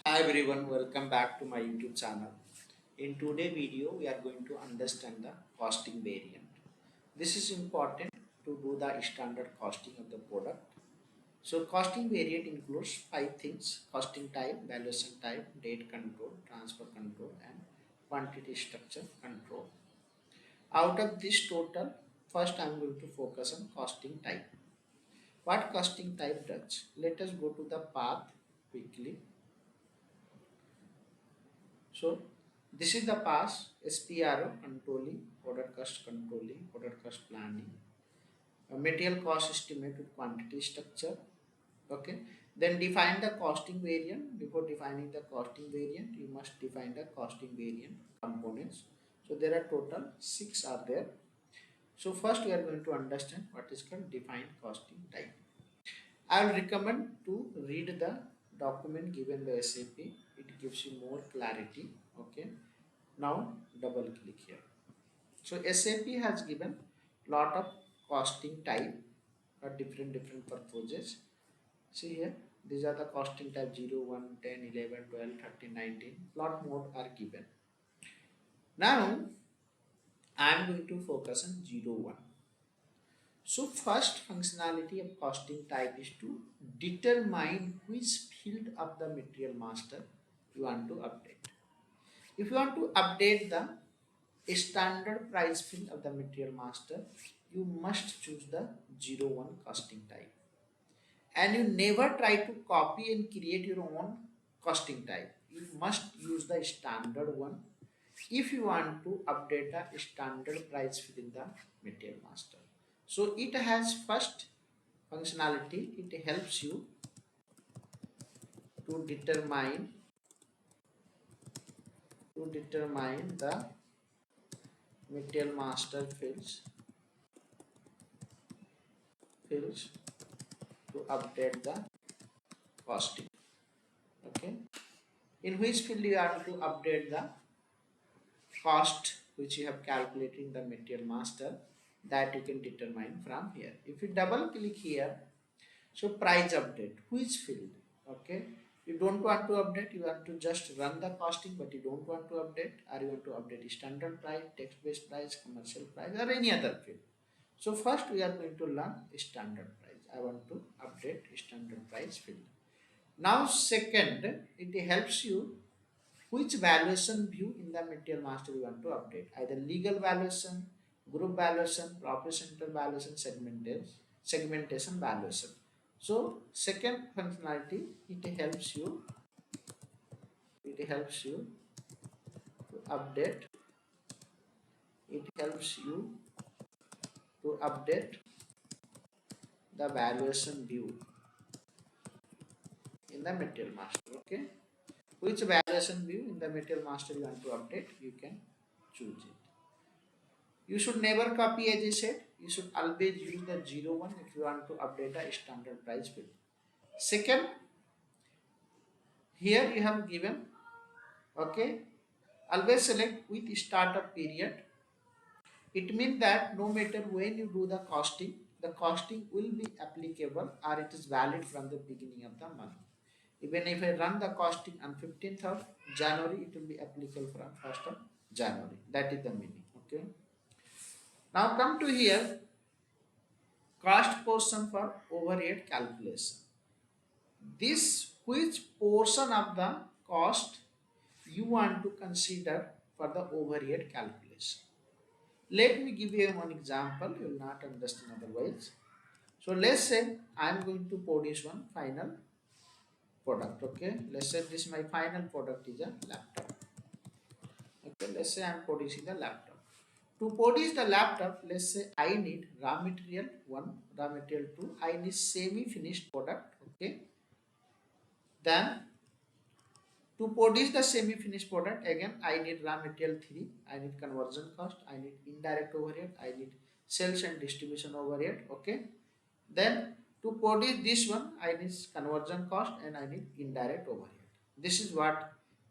Hi everyone, welcome back to my YouTube channel. In today's video, we are going to understand the costing variant. This is important to do the standard costing of the product. So costing variant includes five things: costing type, valuation type, date control, transfer control, and quantity structure control. Out of this total, first I am going to focus on costing type. What costing type does? Let us go to the path quickly. So this is the pass SPRO controlling, product cost controlling, product cost planning, material cost estimate with quantity structure. Okay. Then define the costing variant. Before defining the costing variant, you must define the costing variant components. So there are total six are there. So first we are going to understand what is called defined costing type. I will recommend to read the document given by SAP. It gives you more clarity. Okay. Now double click here. So SAP has given lot of costing type for different purposes. See here, these are the costing type 0, 1, 10, 11, 12, 13, 19. Lot more are given. Now I am going to focus on 0, 1. So first functionality of costing type is to determine which field of the material master you want to update. If you want to update the standard price field of the material master, you must choose the 01 costing type. And you never try to copy and create your own costing type. You must use the standard one if you want to update a standard price field in the material master. So it has first functionality, it helps you to determine the material master fields to update the costing. Okay, in which field you have to update the cost which you have calculated in the material master, that you can determine from here. If you double click here, so price update, which field? Okay, you don't want to update, you want to just run the costing, but you don't want to update, or you want to update standard price, text based price, commercial price, or any other field. So first we are going to learn standard price. I want to update standard price field. Now second, it helps you which valuation view in the material master you want to update. Either legal valuation, group valuation, profit center valuation, segmentation valuation. So second functionality, it helps you to update, it helps you to update the valuation view in the material master. Okay, which valuation view in the material master you want to update, you can choose it. You should never copy, as I said. You should always use the 01 if you want to update a standard price field. Second, here you have given, okay, always select with startup period. It means that no matter when you do the costing will be applicable or it is valid from the beginning of the month. Even if I run the costing on 15th of January, it will be applicable from 1st of January. That is the meaning. Okay. Now come to here, cost portion for overhead calculation. This which portion of the cost you want to consider for the overhead calculation. Let me give you one example, you will not understand otherwise. So let's say I am going to produce one final product. Okay, let's say this my final product is a laptop. Okay, let's say I am producing the laptop. To produce the laptop, let's say I need raw material 1, raw material 2, I need semi-finished product. Okay, then to produce the semi-finished product, again I need raw material 3, I need conversion cost, I need indirect overhead, I need sales and distribution overhead. Okay, then to produce this one, I need conversion cost and I need indirect overhead. This is what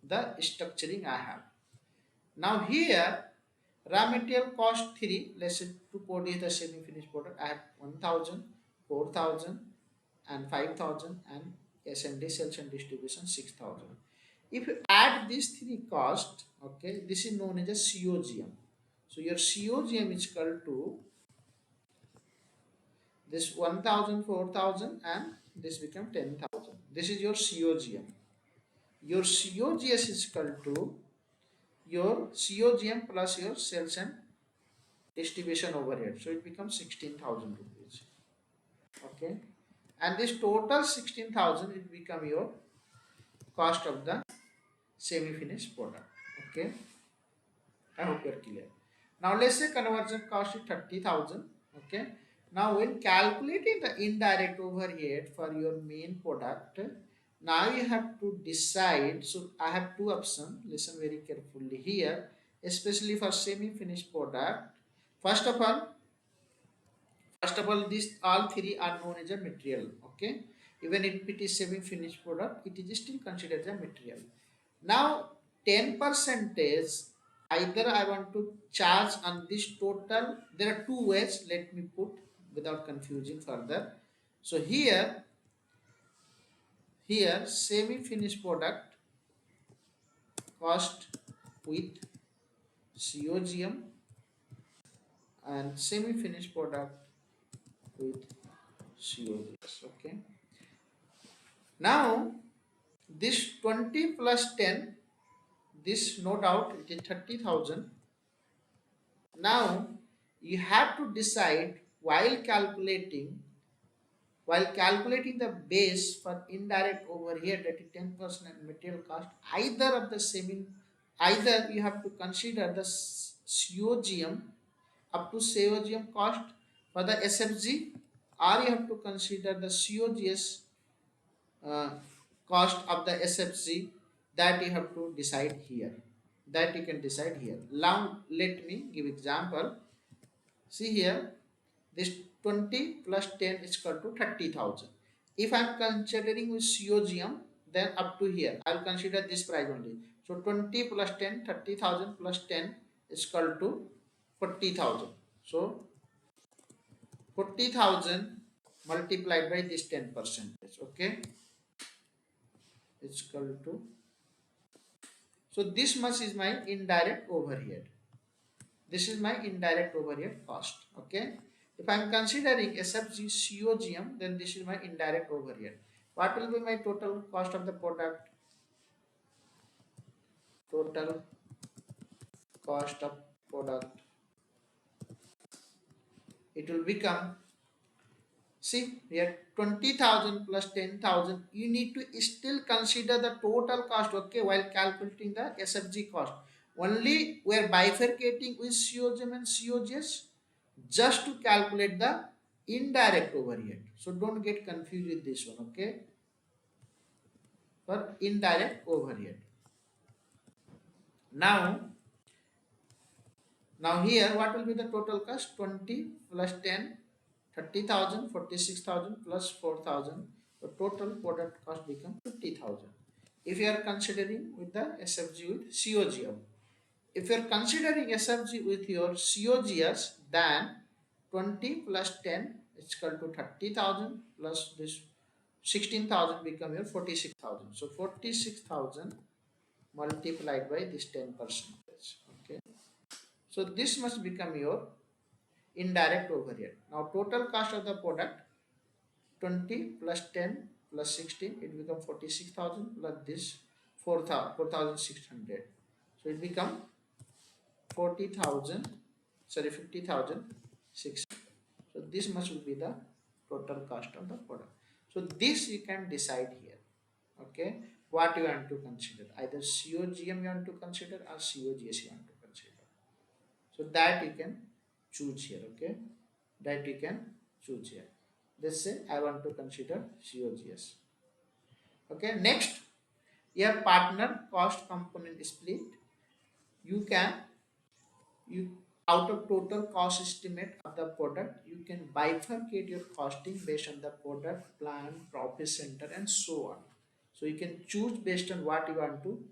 the structuring I have. Now here raw material cost 3, let's say to produce the semi-finished product, I have 1000, 4000 and 5000 and S&D sales and distribution 6000. If you add these three costs, okay, this is known as a COGM. So your COGM is equal to this 1000, 4000, and this become 10,000. This is your COGM. Your COGS is equal to your COGM plus your sales and distribution overhead. So it becomes 16,000 rupees. Okay. And this total 16,000 it become your cost of the semi-finished product. Okay. I hope you're clear. Now let's say conversion cost is 30,000. Okay. Now when calculating the indirect overhead for your main product, now you have to decide. So I have two options. Listen very carefully here, especially for semi-finished product. First of all, these all three are known as a material. Okay. Even if it is semi-finished product, it is still considered a material. Now, 10 percentage, either I want to charge on this total. There are two ways, let me put without confusing further. So here semi-finished product cost with COGM and semi-finished product with COGS. Okay. Now, this 20 plus 10, this no doubt it is 30,000. Now you have to decide while calculating the base for indirect overhead that is 10% and material cost, either you have to consider the COGM up to COGM cost for the SFG, or you have to consider the COGS uh, cost of the SFG. That you have to decide here. That you can decide here. Now let me give example. See here, this 20 plus 10 is equal to 30,000. If I am considering with COGM, then up to here, I will consider this price only. So 20 plus 10, 30,000 plus 10 is equal to 40,000. So 40,000 multiplied by this 10%. Okay, it's equal to. So this much is my indirect overhead. This is my indirect overhead cost. Okay. If I am considering SFG COGM, then this is my indirect overhead. What will be my total cost of the product? Total cost of product. It will become, see here, 20,000 plus 10,000. You need to still consider the total cost, okay, while calculating the SFG cost. Only we are bifurcating with COGM and COGS just to calculate the indirect overhead. So don't get confused with this one, okay? For indirect overhead. Now, here what will be the total cost? 20 plus 10, 30,000, 46,000 plus 4,000. The total product cost becomes 50,000. If you are considering with the SFG with COGM. If you are considering SFG with your COGS, then 20 plus 10 is equal to 30,000 plus this 16,000 become your 46,000. So 46,000 multiplied by this 10%. Okay. So this must become your indirect overhead. Now total cost of the product 20 plus 10 plus 16, it become 46,000 plus this 4,600. So it become 40,000, sorry, 50,600. So this much will be the total cost of the product. So this you can decide here. Okay, what you want to consider, either COGM you want to consider or COGS you want to consider. So that you can choose here. Okay, that you can choose here. Let's say I want to consider COGS. Okay, next, your partner cost component split. You can you out of total cost estimate of the product, you can bifurcate your costing based on the product plan, profit center, and so on. So you can choose based on what you want to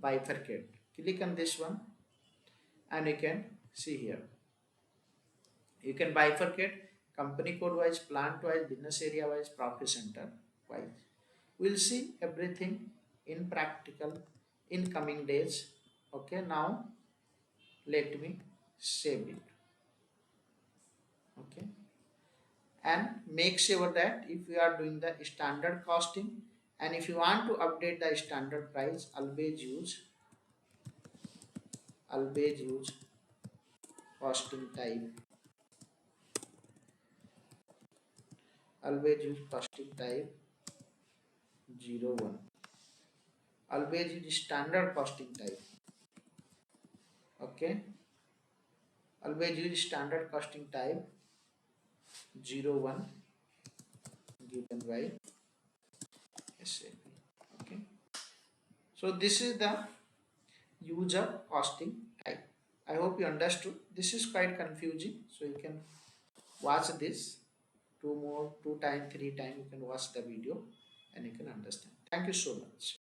bifurcate. Click on this one and you can see here. You can bifurcate company code wise, plant wise, business area wise, profit center wise. We'll see everything in practical in coming days. Okay, now let me save it. Okay, and make sure that if you are doing the standard costing and if you want to update the standard price, always use costing type, always use costing type 01, always use standard costing type. Okay, always use standard costing type 01 given by SAP. Okay, so this is the user costing type. I hope you understood. This is quite confusing, so you can watch this two time, three time. You can watch the video and you can understand. Thank you so much.